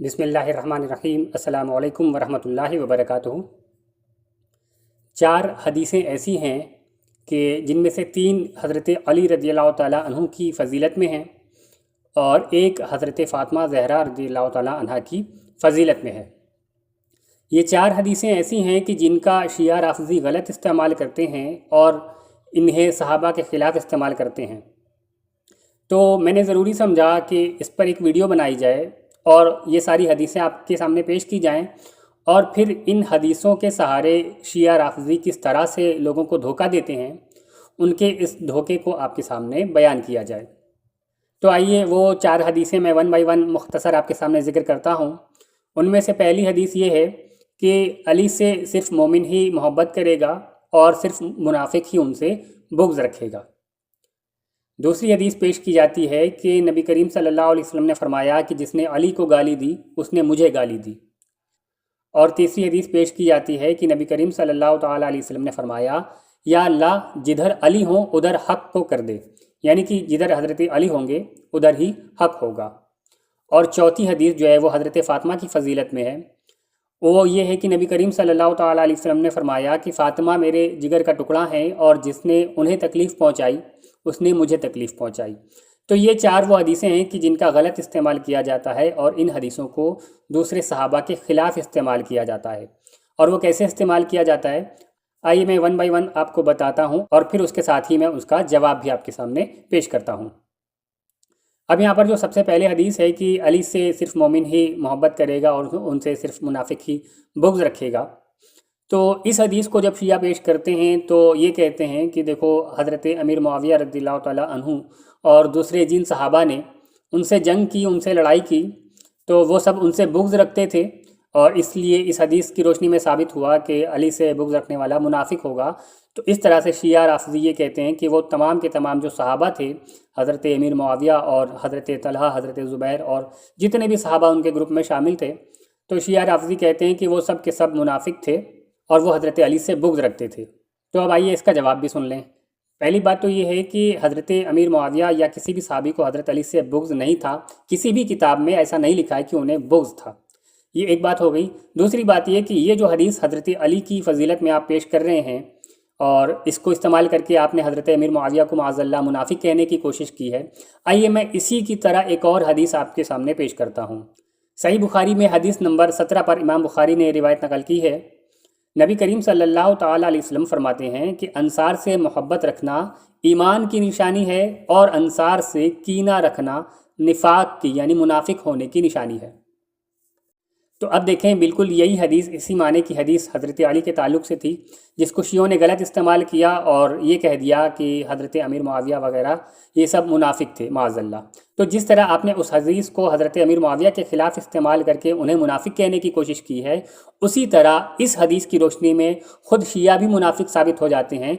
بسم اللہ الرحمن الرحیم۔ السلام علیکم ورحمۃ اللہ وبرکاتہ۔ 4 حدیثیں ایسی ہیں کہ جن میں سے 3 حضرت علی رضی اللہ تعالیٰ عنہ کی فضیلت میں ہیں اور ایک حضرت فاطمہ زہرا رضی اللہ تعالیٰ عنہ کی فضیلت میں ہے۔ یہ 4 حدیثیں ایسی ہیں کہ جن کا شیعہ رافضی غلط استعمال کرتے ہیں اور انہیں صحابہ کے خلاف استعمال کرتے ہیں، تو میں نے ضروری سمجھا کہ اس پر ایک ویڈیو بنائی جائے اور یہ ساری حدیثیں آپ کے سامنے پیش کی جائیں، اور پھر ان حدیثوں کے سہارے شیعہ رافضی کس طرح سے لوگوں کو دھوکہ دیتے ہیں، ان کے اس دھوکے کو آپ کے سامنے بیان کیا جائے۔ تو آئیے وہ 4 حدیثیں میں 1 بائی 1 مختصر آپ کے سامنے ذکر کرتا ہوں۔ ان میں سے پہلی حدیث یہ ہے کہ علی سے صرف مومن ہی محبت کرے گا اور صرف منافق ہی ان سے بغض رکھے گا۔ دوسری حدیث پیش کی جاتی ہے کہ نبی کریم صلی اللہ علیہ وسلم نے فرمایا کہ جس نے علی کو گالی دی اس نے مجھے گالی دی۔ اور تیسری حدیث پیش کی جاتی ہے کہ نبی کریم صلی اللہ تعالیٰ علیہ وسلم نے فرمایا یا اللہ جدھر علی ہوں ادھر حق کو کر دے، یعنی کہ جدھر حضرت علی ہوں گے ادھر ہی حق ہوگا۔ اور چوتھی حدیث جو ہے وہ حضرت فاطمہ کی فضیلت میں ہے، وہ یہ ہے کہ نبی کریم صلی اللہ تعالیٰ علیہ وسلم نے فرمایا کہ فاطمہ میرے جگر کا ٹکڑا ہیں اور جس نے انہیں تکلیف پہنچائی اس نے مجھے تکلیف پہنچائی۔ تو یہ 4 وہ حدیثیں ہیں کہ جن کا غلط استعمال کیا جاتا ہے اور ان حدیثوں کو دوسرے صحابہ کے خلاف استعمال کیا جاتا ہے۔ اور وہ کیسے استعمال کیا جاتا ہے، آئیے میں 1 بائی 1 آپ کو بتاتا ہوں اور پھر اس کے ساتھ ہی میں اس کا جواب بھی آپ کے سامنے پیش کرتا ہوں۔ اب یہاں پر جو سب سے پہلے حدیث ہے کہ علی سے صرف مومن ہی محبت کرے گا اور ان سے صرف منافق ہی بغض رکھے گا، تو اس حدیث کو جب شیعہ پیش کرتے ہیں تو یہ کہتے ہیں کہ دیکھو حضرت امیر معاویہ رضی اللہ تعالیٰ عنہ اور دوسرے جن صحابہ نے ان سے جنگ کی، ان سے لڑائی کی، تو وہ سب ان سے بغض رکھتے تھے، اور اس لیے اس حدیث کی روشنی میں ثابت ہوا کہ علی سے بغض رکھنے والا منافق ہوگا۔ تو اس طرح سے شیعہ رافضی یہ کہتے ہیں کہ وہ تمام کے تمام جو صحابہ تھے، حضرت امیر معاویہ اور حضرت طلحہ، حضرت زبیر اور جتنے بھی صحابہ ان کے گروپ میں شامل تھے، تو شیعہ رافضی کہتے ہیں کہ وہ سب کے سب منافق تھے اور وہ حضرت علی سے بغض رکھتے تھے۔ تو اب آئیے اس کا جواب بھی سن لیں۔ پہلی بات تو یہ ہے کہ حضرت امیر معاویہ یا کسی بھی صحابی کو حضرت علی سے بغض نہیں تھا، کسی بھی کتاب میں ایسا نہیں لکھا ہے کہ انہیں بغض تھا۔ یہ ایک بات ہو گئی۔ دوسری بات یہ کہ یہ جو حدیث حضرت علی کی فضیلت میں آپ پیش کر رہے ہیں اور اس کو استعمال کر کے آپ نے حضرت امیر معاویہ کو معاذ اللہ منافق کہنے کی کوشش کی ہے، آئیے میں اسی کی طرح ایک اور حدیث آپ کے سامنے پیش کرتا ہوں۔ صحیح بخاری میں حدیث نمبر 17 پر امام بخاری نے روایت نقل کی ہے۔ نبی کریم صلی اللہ تعالیٰ علیہ وسلم فرماتے ہیں کہ انصار سے محبت رکھنا ایمان کی نشانی ہے اور انصار سے کینہ رکھنا نفاق کی یعنی منافق ہونے کی نشانی ہے۔ تو اب دیکھیں بالکل یہی حدیث، اسی معنی کی حدیث حضرت علی کے تعلق سے تھی، جس کو شیعوں نے غلط استعمال کیا اور یہ کہہ دیا کہ حضرت امیر معاویہ وغیرہ یہ سب منافق تھے معاذ اللہ۔ تو جس طرح آپ نے اس حدیث کو حضرت امیر معاویہ کے خلاف استعمال کر کے انہیں منافق کہنے کی کوشش کی ہے، اسی طرح اس حدیث کی روشنی میں خود شیعہ بھی منافق ثابت ہو جاتے ہیں،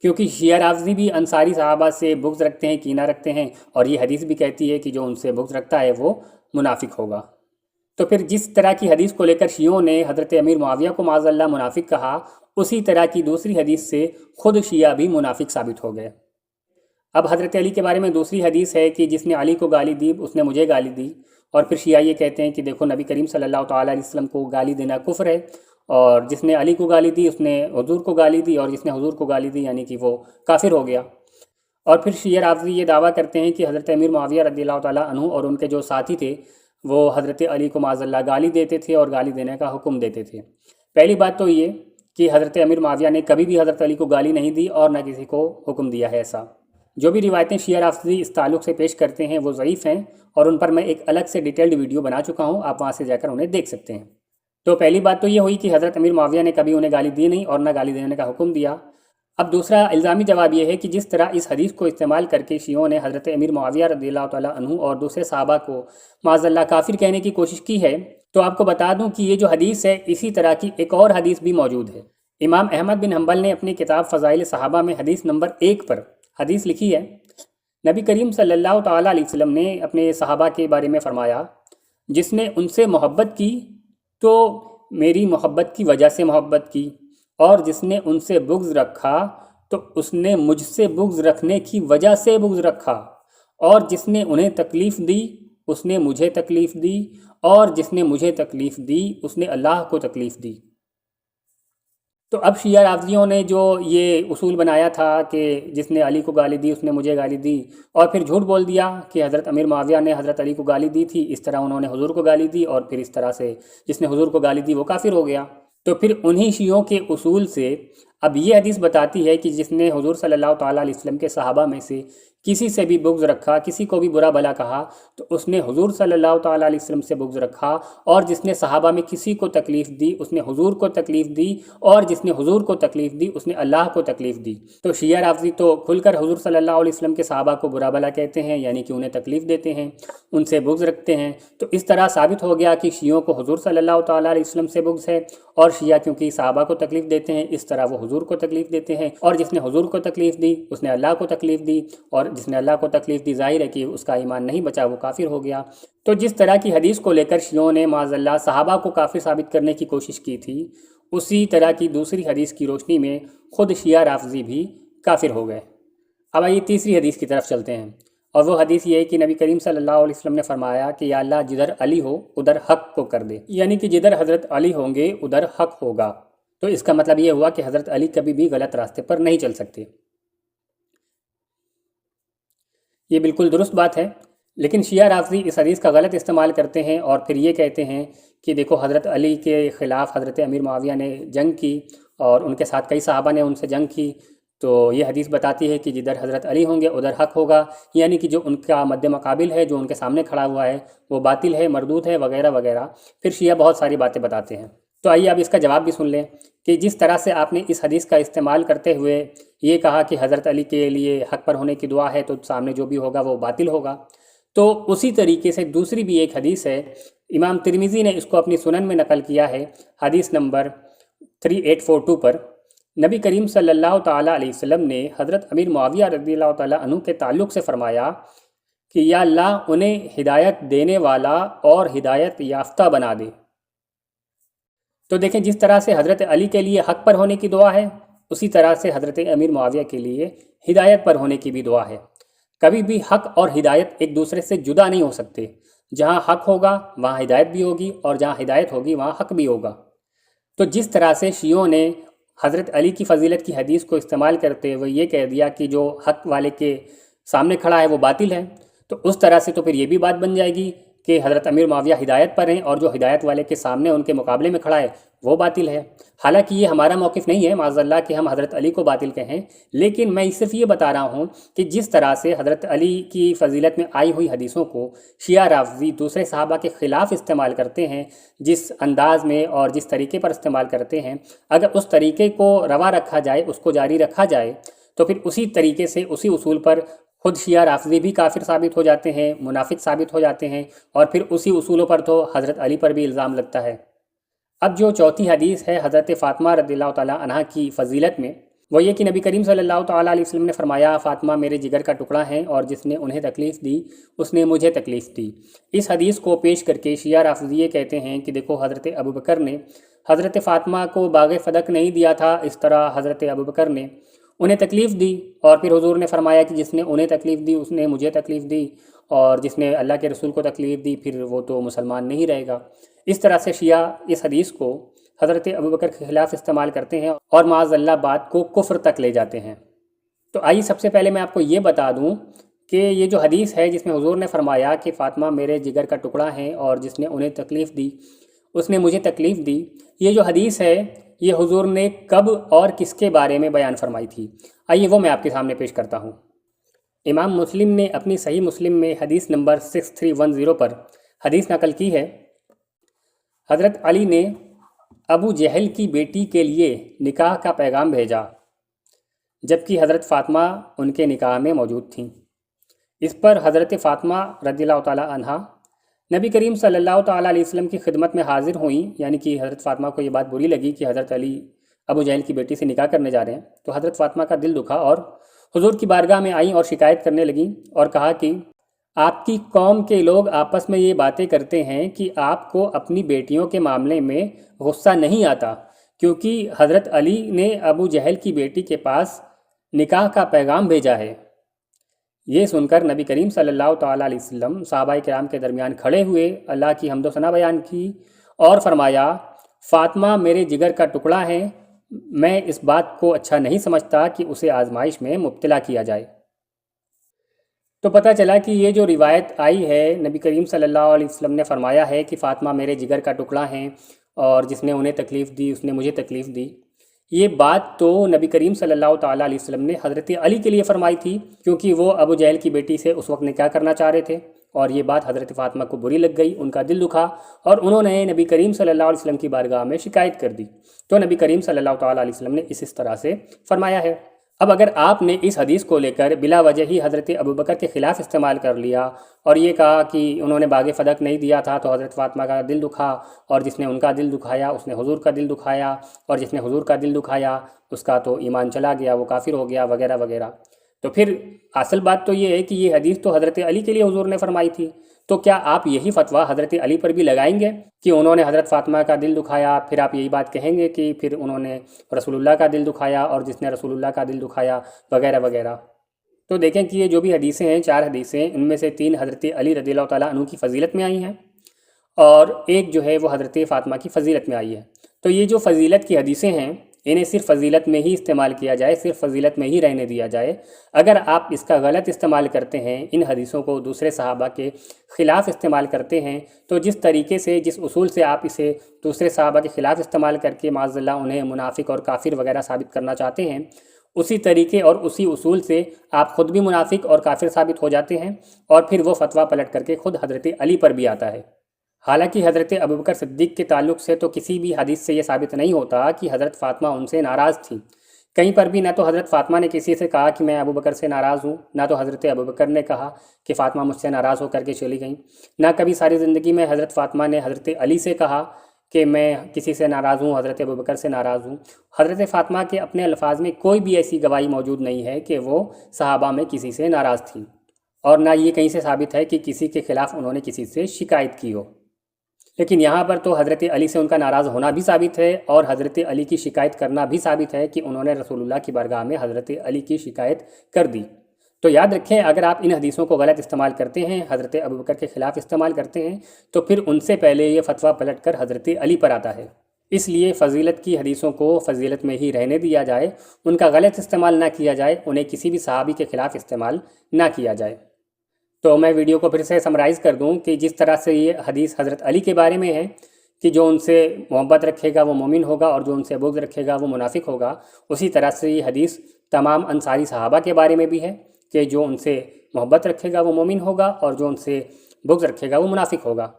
کیونکہ شیعہ رافضی بھی انصاری صحابہ سے بغض رکھتے ہیں، کینہ رکھتے ہیں، اور یہ حدیث بھی کہتی ہے کہ جو ان سے بغض رکھتا ہے وہ منافق ہوگا۔ تو پھر جس طرح کی حدیث کو لے کر شیعوں نے حضرت امیر معاویہ کو معاذ اللہ منافق کہا، اسی طرح کی دوسری حدیث سے خود شیعہ بھی منافق ثابت ہو گئے۔ اب حضرت علی کے بارے میں دوسری حدیث ہے کہ جس نے علی کو گالی دی اس نے مجھے گالی دی، اور پھر شیعہ یہ کہتے ہیں کہ دیکھو نبی کریم صلی اللہ تعالیٰ علیہ وسلم کو گالی دینا کفر ہے، اور جس نے علی کو گالی دی اس نے حضور کو گالی دی، اور جس نے حضور کو گالی دی یعنی کہ وہ کافر ہو گیا۔ اور پھر شیعہ رافضی یہ دعویٰ کرتے ہیں کہ حضرت امیر معاویہ رضی اللہ تعالیٰ عنہ اور ان کے جو ساتھی تھے وہ حضرت علی کو معاذ اللہ گالی دیتے تھے اور گالی دینے کا حکم دیتے تھے۔ پہلی بات تو یہ کہ حضرت امیر معاویہ نے کبھی بھی حضرت علی کو گالی نہیں دی اور نہ کسی کو حکم دیا ہے ایسا۔ جو بھی روایتیں شیعہ رافضی اس تعلق سے پیش کرتے ہیں وہ ضعیف ہیں، اور ان پر میں ایک الگ سے ڈیٹیلڈ ویڈیو بنا چکا ہوں، آپ وہاں سے جا کر انہیں دیکھ سکتے ہیں۔ تو پہلی بات تو یہ ہوئی کہ حضرت امیر معاویہ نے کبھی انہیں گالی دی نہیں اور نہ گالی دینے کا حکم دیا۔ اب دوسرا الزامی جواب یہ ہے کہ جس طرح اس حدیث کو استعمال کر کے شیعوں نے حضرت امیر معاویہ رضی اللہ تعالیٰ عنہ اور دوسرے صحابہ کو معاذ اللہ کافر کہنے کی کوشش کی ہے، تو آپ کو بتا دوں کہ یہ جو حدیث ہے اسی طرح کی ایک اور حدیث بھی موجود ہے۔ امام احمد بن حنبل نے اپنی کتاب فضائل صحابہ میں حدیث نمبر 1 پر حدیث لکھی ہے۔ نبی کریم صلی اللہ تعالیٰ علیہ وسلم نے اپنے صحابہ کے بارے میں فرمایا جس نے ان سے محبت کی تو میری محبت کی وجہ سے محبت کی، اور جس نے ان سے بغض رکھا تو اس نے مجھ سے بغض رکھنے کی وجہ سے بغض رکھا، اور جس نے انہیں تکلیف دی اس نے مجھے تکلیف دی، اور جس نے مجھے تکلیف دی اس نے اللہ کو تکلیف دی۔ تو اب شیعہ رافضیوں نے جو یہ اصول بنایا تھا کہ جس نے علی کو گالی دی اس نے مجھے گالی دی، اور پھر جھوٹ بول دیا کہ حضرت امیر معاویہ نے حضرت علی کو گالی دی تھی، اس طرح انہوں نے حضور کو گالی دی، اور پھر اس طرح سے جس نے حضور کو گالی دی وہ کافر ہو گیا۔ تو پھر انہی شیعوں کے اصول سے اب یہ حدیث بتاتی ہے کہ جس نے حضور صلی اللہ تعالیٰ علیہ وسلم کے صحابہ میں سے کسی سے بھی بغض رکھا، کسی کو بھی برا بھلا کہا، تو اس نے حضور صلی اللہ تعالیٰ علیہ وسلم سے بغض رکھا، اور جس نے صحابہ میں کسی کو تکلیف دی اس نے حضور کو تکلیف دی، اور جس نے حضور کو تکلیف دی اس نے اللہ کو تکلیف دی۔ تو شیعہ رافضی تو کھل کر حضور صلی اللہ علیہ وسلم کے صحابہ کو برا بھلا کہتے ہیں، یعنی کہ انہیں تکلیف دیتے ہیں، ان سے بغض رکھتے ہیں۔ تو اس طرح ثابت ہو گیا کہ شیعوں کو حضور صلی اللہ تعالیٰ علیہ وسلم سے بغض ہے، اور شیعہ کیونکہ صحابہ کو تکلیف دیتے ہیں اس طرح وہ حضور کو تکلیف دیتے ہیں، اور جس نے حضور کو تکلیف دی اس نے اللہ کو تکلیف دی، اور جس نے اللہ کو تکلیف دی ظاہر ہے کہ اس کا ایمان نہیں بچا، وہ کافر ہو گیا۔ تو جس طرح کی حدیث کو لے کر شیعوں نے معاذ اللہ صحابہ کو کافر ثابت کرنے کی کوشش کی تھی، اسی طرح کی دوسری حدیث کی روشنی میں خود شیعہ رافضی بھی کافر ہو گئے۔ اب آئیے تیسری حدیث کی طرف چلتے ہیں، اور وہ حدیث یہ ہے کہ نبی کریم صلی اللہ علیہ وسلم نے فرمایا کہ یا اللہ جدھر علی ہو ادھر حق کو کر دے، یعنی کہ جدھر حضرت علی ہوں گے ادھر حق ہوگا۔ تو اس کا مطلب یہ ہوا کہ حضرت علی کبھی بھی غلط راستے پر نہیں چل سکتے۔ یہ بالکل درست بات ہے، لیکن شیعہ رافضی اس حدیث کا غلط استعمال کرتے ہیں، اور پھر یہ کہتے ہیں کہ دیکھو حضرت علی کے خلاف حضرت امیر معاویہ نے جنگ کی، اور ان کے ساتھ کئی صحابہ نے ان سے جنگ کی، تو یہ حدیث بتاتی ہے کہ جدھر حضرت علی ہوں گے ادھر حق ہوگا، یعنی کہ جو ان کا مد مقابل ہے، جو ان کے سامنے کھڑا ہوا ہے، وہ باطل ہے، مردود ہے، وغیرہ وغیرہ۔ پھر شیعہ بہت ساری باتیں بتاتے ہیں۔ تو آئیے اب اس کا جواب بھی سن لیں کہ جس طرح سے آپ نے اس حدیث کا استعمال کرتے ہوئے یہ کہا کہ حضرت علی کے لیے حق پر ہونے کی دعا ہے تو سامنے جو بھی ہوگا وہ باطل ہوگا، تو اسی طریقے سے دوسری بھی ایک حدیث ہے، امام ترمذی نے اس کو اپنی سنن میں نقل کیا ہے، حدیث نمبر 3842 پر نبی کریم صلی اللہ تعالیٰ علیہ وسلم نے حضرت امیر معاویہ رضی اللہ تعالیٰ عنہ کے تعلق سے فرمایا کہ یا اللہ انہیں ہدایت دینے والا اور ہدایت یافتہ بنا دے۔ تو دیکھیں جس طرح سے حضرت علی کے لیے حق پر ہونے کی دعا ہے، اسی طرح سے حضرت امیر معاویہ کے لیے ہدایت پر ہونے کی بھی دعا ہے۔ کبھی بھی حق اور ہدایت ایک دوسرے سے جدا نہیں ہو سکتے، جہاں حق ہوگا وہاں ہدایت بھی ہوگی، اور جہاں ہدایت ہوگی وہاں حق بھی ہوگا۔ تو جس طرح سے شیعوں نے حضرت علی کی فضیلت کی حدیث کو استعمال کرتے ہوئے یہ کہہ دیا کہ جو حق والے کے سامنے کھڑا ہے وہ باطل ہے، تو اس طرح سے تو پھر یہ بھی بات بن جائے گی کہ حضرت امیر معاویہ ہدایت پر ہیں، اور جو ہدایت والے کے سامنے ان کے مقابلے میں کھڑا ہے وہ باطل ہے۔ حالانکہ یہ ہمارا موقف نہیں ہے معاذ اللہ کہ ہم حضرت علی کو باطل کہیں، لیکن میں صرف یہ بتا رہا ہوں کہ جس طرح سے حضرت علی کی فضیلت میں آئی ہوئی حدیثوں کو شیعہ رافضی دوسرے صحابہ کے خلاف استعمال کرتے ہیں، جس انداز میں اور جس طریقے پر استعمال کرتے ہیں، اگر اس طریقے کو روا رکھا جائے، اس کو جاری رکھا جائے، تو پھر اسی طریقے سے اسی اصول پر خود شیعہ رافضی بھی کافر ثابت ہو جاتے ہیں، منافق ثابت ہو جاتے ہیں، اور پھر اسی اصولوں پر تو حضرت علی پر بھی الزام لگتا ہے۔ اب جو چوتھی حدیث ہے حضرت فاطمہ رضی اللہ تعالیٰ عنہ کی فضیلت میں، وہ یہ کہ نبی کریم صلی اللہ تعالیٰ علیہ وسلم نے فرمایا فاطمہ میرے جگر کا ٹکڑا ہے، اور جس نے انہیں تکلیف دی اس نے مجھے تکلیف دی۔ اس حدیث کو پیش کر کے شیعہ رافضی یہ کہتے ہیں کہ دیکھو حضرت ابوبکر نے حضرت فاطمہ کو باغ فدق نہیں دیا تھا، اس طرح حضرت ابوبکر نے انہیں تکلیف دی، اور پھر حضور نے فرمایا کہ جس نے انہیں تکلیف دی اس نے مجھے تکلیف دی، اور جس نے اللہ کے رسول کو تکلیف دی پھر وہ تو مسلمان نہیں رہے گا۔ اس طرح سے شیعہ اس حدیث کو حضرت ابوبکر کے خلاف استعمال کرتے ہیں، اور معاذ اللہ بات کو کفر تک لے جاتے ہیں۔ تو آئیے سب سے پہلے میں آپ کو یہ بتا دوں کہ یہ جو حدیث ہے جس میں حضور نے فرمایا کہ فاطمہ میرے جگر کا ٹکڑا ہے، اور جس نے انہیں تکلیف دی اس نے مجھے تکلیف دی، یہ جو حدیث ہے یہ حضور نے کب اور کس کے بارے میں بیان فرمائی تھی؟ آئیے وہ میں آپ کے سامنے پیش کرتا ہوں۔ امام مسلم نے اپنی صحیح مسلم میں حدیث نمبر 6310 پر حدیث نقل کی ہے، حضرت علی نے ابو جہل کی بیٹی کے لیے نکاح کا پیغام بھیجا، جبکہ حضرت فاطمہ ان کے نکاح میں موجود تھیں۔ اس پر حضرت فاطمہ رضی اللہ تعالیٰ عنہ نبی کریم صلی اللہ تعالیٰ علیہ وسلم کی خدمت میں حاضر ہوئیں، یعنی کہ حضرت فاطمہ کو یہ بات بری لگی کہ حضرت علی ابو جہل کی بیٹی سے نکاح کرنے جا رہے ہیں، تو حضرت فاطمہ کا دل دکھا اور حضور کی بارگاہ میں آئیں اور شکایت کرنے لگیں، اور کہا کہ آپ کی قوم کے لوگ آپس میں یہ باتیں کرتے ہیں کہ آپ کو اپنی بیٹیوں کے معاملے میں غصہ نہیں آتا، کیونکہ حضرت علی نے ابو جہل کی بیٹی کے پاس نکاح کا پیغام بھیجا ہے۔ یہ سن کر نبی کریم صلی اللہ تعالیٰ علیہ وسلم صحابہ کرام کے درمیان کھڑے ہوئے، اللہ کی حمد و ثنا بیان کی اور فرمایا، فاطمہ میرے جگر کا ٹکڑا ہے، میں اس بات کو اچھا نہیں سمجھتا کہ اسے آزمائش میں مبتلا کیا جائے۔ تو پتہ چلا کہ یہ جو روایت آئی ہے، نبی کریم صلی اللہ علیہ وسلم نے فرمایا ہے کہ فاطمہ میرے جگر کا ٹکڑا ہیں اور جس نے انہیں تکلیف دی اس نے مجھے تکلیف دی، یہ بات تو نبی کریم صلی اللہ تعالیٰ علیہ وسلم نے حضرت علی کے لیے فرمائی تھی، کیونکہ وہ ابو جہل کی بیٹی سے اس وقت نکاح کرنا چاہ رہے تھے، اور یہ بات حضرت فاطمہ کو بری لگ گئی، ان کا دل دکھا اور انہوں نے نبی کریم صلی اللہ علیہ وسلم کی بارگاہ میں شکایت کر دی۔ تو نبی کریم صلی اللہ تعالیٰ علیہ وسلم نے اس طرح سے فرمایا ہے۔ اب اگر آپ نے اس حدیث کو لے کر بلا وجہ ہی حضرت ابوبکر کے خلاف استعمال کر لیا اور یہ کہا کہ انہوں نے باغ فدق نہیں دیا تھا تو حضرت فاطمہ کا دل دکھا، اور جس نے ان کا دل دکھایا اس نے حضور کا دل دکھایا، اور جس نے حضور کا دل دکھایا اس کا تو ایمان چلا گیا، وہ کافر ہو گیا، وغیرہ وغیرہ، تو پھر اصل بات تو یہ ہے کہ یہ حدیث تو حضرت علی کے لیے حضور نے فرمائی تھی، تو کیا آپ یہی فتویٰ حضرت علی پر بھی لگائیں گے کہ انہوں نے حضرت فاطمہ کا دل دکھایا؟ پھر آپ یہی بات کہیں گے کہ پھر انہوں نے رسول اللہ کا دل دکھایا اور جس نے رسول اللہ کا دل دکھایا، وغیرہ وغیرہ؟ تو دیکھیں کہ یہ جو بھی حدیثیں ہیں، 4 حدیثیں، ان میں سے 3 حضرت علی رضی اللہ تعالیٰ عنہ کی فضیلت میں آئی ہیں اور ایک جو ہے وہ حضرت فاطمہ کی فضیلت میں آئی ہے۔ تو یہ جو فضیلت کی حدیثیں ہیں انہیں صرف فضیلت میں ہی استعمال کیا جائے، صرف فضیلت میں ہی رہنے دیا جائے۔ اگر آپ اس کا غلط استعمال کرتے ہیں، ان حدیثوں کو دوسرے صحابہ کے خلاف استعمال کرتے ہیں، تو جس طریقے سے، جس اصول سے آپ اسے دوسرے صحابہ کے خلاف استعمال کر کے معاذ اللہ انہیں منافق اور کافر وغیرہ ثابت کرنا چاہتے ہیں، اسی طریقے اور اسی اصول سے آپ خود بھی منافق اور کافر ثابت ہو جاتے ہیں، اور پھر وہ فتویٰ پلٹ کر کے خود حضرت علی پر بھی آتا ہے۔ حالانکہ حضرت ابوبکر صدیق کے تعلق سے تو کسی بھی حدیث سے یہ ثابت نہیں ہوتا کہ حضرت فاطمہ ان سے ناراض تھیں، کہیں پر بھی نہ تو حضرت فاطمہ نے کسی سے کہا کہ میں ابوبکر سے ناراض ہوں، نہ تو حضرت ابوبکر نے کہا کہ فاطمہ مجھ سے ناراض ہو کر کے چلی گئیں، نہ کبھی ساری زندگی میں حضرت فاطمہ نے حضرت علی سے کہا کہ میں کسی سے ناراض ہوں، حضرت ابوبکر سے ناراض ہوں۔ حضرت فاطمہ کے اپنے الفاظ میں کوئی بھی ایسی گواہی موجود نہیں ہے کہ وہ صحابہ میں کسی سے ناراض تھیں، اور نہ یہ کہیں سے ثابت ہے کہ کسی کے خلاف انہوں نے کسی سے شکایت کی ہو۔ لیکن یہاں پر تو حضرت علی سے ان کا ناراض ہونا بھی ثابت ہے اور حضرت علی کی شکایت کرنا بھی ثابت ہے کہ انہوں نے رسول اللہ کی بارگاہ میں حضرت علی کی شکایت کر دی۔ تو یاد رکھیں، اگر آپ ان حدیثوں کو غلط استعمال کرتے ہیں، حضرت ابوبکر کے خلاف استعمال کرتے ہیں، تو پھر ان سے پہلے یہ فتویٰ پلٹ کر حضرت علی پر آتا ہے۔ اس لیے فضیلت کی حدیثوں کو فضیلت میں ہی رہنے دیا جائے، ان کا غلط استعمال نہ کیا جائے، انہیں کسی بھی صحابی کے خلاف استعمال نہ کیا جائے۔ تو میں ویڈیو کو پھر سے سمرائز کر دوں کہ جس طرح سے یہ حدیث حضرت علی کے بارے میں ہے کہ جو ان سے محبت رکھے گا وہ مومن ہوگا اور جو ان سے بغض رکھے گا وہ منافق ہوگا، اسی طرح سے یہ حدیث تمام انصاری صحابہ کے بارے میں بھی ہے کہ جو ان سے محبت رکھے گا وہ مومن ہوگا اور جو ان سے بغض رکھے گا وہ منافق ہوگا۔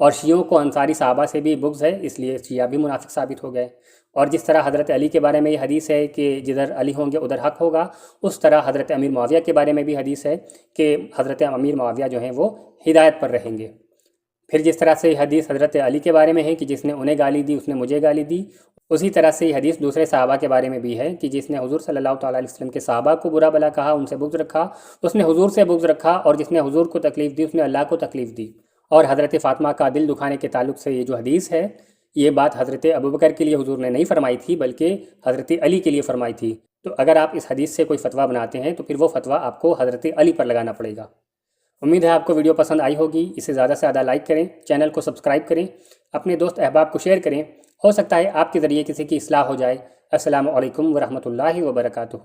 اور شیعوں کو انصاری صحابہ سے بھی بغض ہے، اس لیے شیعہ بھی منافق ثابت ہو گئے۔ اور جس طرح حضرت علی کے بارے میں یہ حدیث ہے کہ جدھر علی ہوں گے ادھر حق ہوگا، اس طرح حضرت امیر معاویہ کے بارے میں بھی حدیث ہے کہ حضرت امیر معاویہ جو ہیں وہ ہدایت پر رہیں گے۔ پھر جس طرح سے یہ حدیث حضرت علی کے بارے میں ہے کہ جس نے انہیں گالی دی اس نے مجھے گالی دی، اسی طرح سے یہ حدیث دوسرے صحابہ کے بارے میں بھی ہے کہ جس نے حضور صلی اللہ تعالیٰ علیہ وسلم کے صحابہ کو برا بلا کہا، ان سے بغض رکھا، اس نے حضور سے بغض رکھا، اور جس نے حضور کو تکلیف دی اس نے اللہ کو تکلیف دی۔ اور حضرت فاطمہ کا دل دکھانے کے تعلق سے یہ جو حدیث ہے، یہ بات حضرت ابوبکر کے لیے حضور نے نہیں فرمائی تھی بلکہ حضرت علی کے لیے فرمائی تھی۔ تو اگر آپ اس حدیث سے کوئی فتویٰ بناتے ہیں تو پھر وہ فتویٰ آپ کو حضرت علی پر لگانا پڑے گا۔ امید ہے آپ کو ویڈیو پسند آئی ہوگی، اسے زیادہ سے زیادہ لائک کریں، چینل کو سبسکرائب کریں، اپنے دوست احباب کو شیئر کریں، ہو سکتا ہے آپ کے ذریعے کسی کی اصلاح ہو جائے۔ السلام علیکم ورحمۃ اللہ وبرکاتہ۔